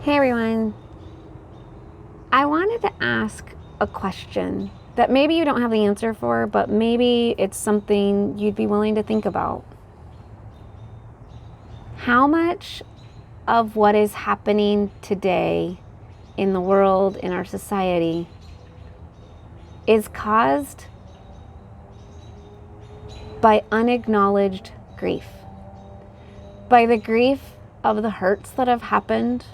Hey everyone, I wanted to ask a question that maybe you don't have the answer for, but maybe it's something you'd be willing to think about. How much of what is happening today in the world, in our society, is caused by unacknowledged grief? By the grief of the hurts that have happened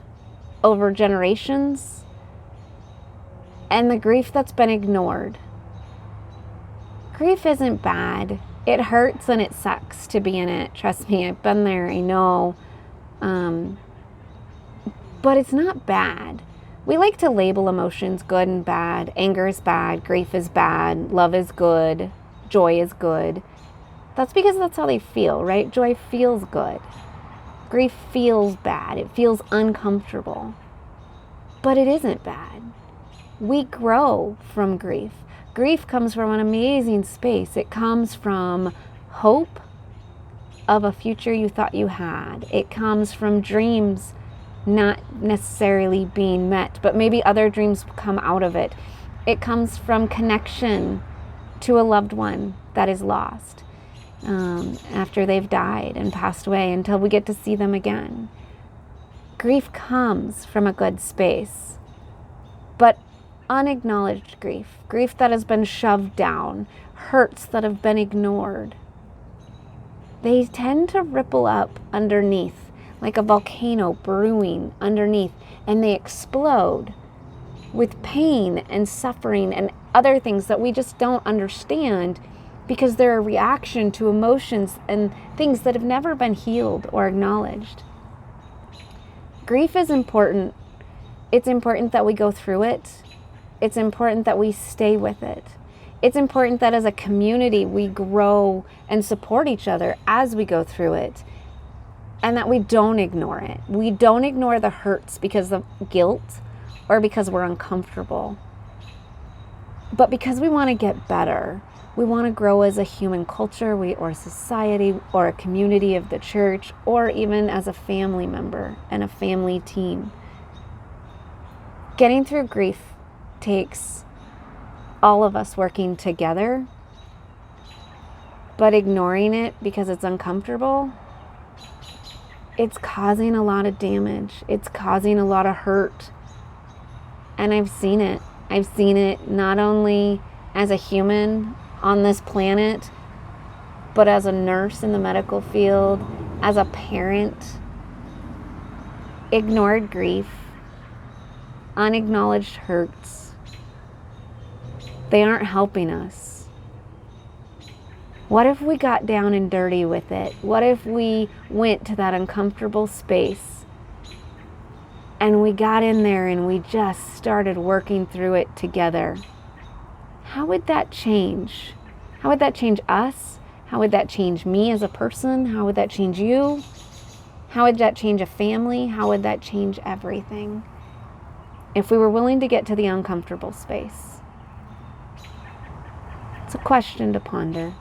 over generations, and the grief that's been ignored. Grief isn't bad. It hurts and it sucks to be in it. Trust me, I've been there, I know. But it's not bad. We like to label emotions good and bad. Anger is bad, grief is bad, love is good, joy is good. That's because that's how they feel, right? Joy feels good. Grief feels bad. It feels uncomfortable. But it isn't bad. We grow from grief. Grief comes from an amazing space. It comes from hope of a future you thought you had. It comes from dreams not necessarily being met, but maybe other dreams come out of it. It comes from connection to a loved one that is lost after they've died and passed away, until we get to see them again. Grief comes from a good space, but unacknowledged grief that has been shoved down, hurts that have been ignored, they tend to ripple up underneath like a volcano brewing underneath, and they explode with pain and suffering and other things that we just don't understand, because they're a reaction to emotions and things that have never been healed or acknowledged. Grief is important. It's important that we go through it. It's important that we stay with it. It's important that as a community we grow and support each other as we go through it, and that we don't ignore it. We don't ignore the hurts because of guilt or because we're uncomfortable, but because we want to get better. We want to grow as a human culture, or society, or a community of the church, or even as a family member and a family team. Getting through grief takes all of us working together, but ignoring it because it's uncomfortable, it's causing a lot of damage. It's causing a lot of hurt. And I've seen it. I've seen it not only as a human on this planet, but as a nurse in the medical field, as a parent. Ignored grief, unacknowledged hurts, they aren't helping us. What if we got down and dirty with it? What if we went to that uncomfortable space and we got in there and we just started working through it together? How would that change? How would that change us? How would that change me as a person? How would that change you? How would that change a family? How would that change everything if we were willing to get to the uncomfortable space? It's a question to ponder.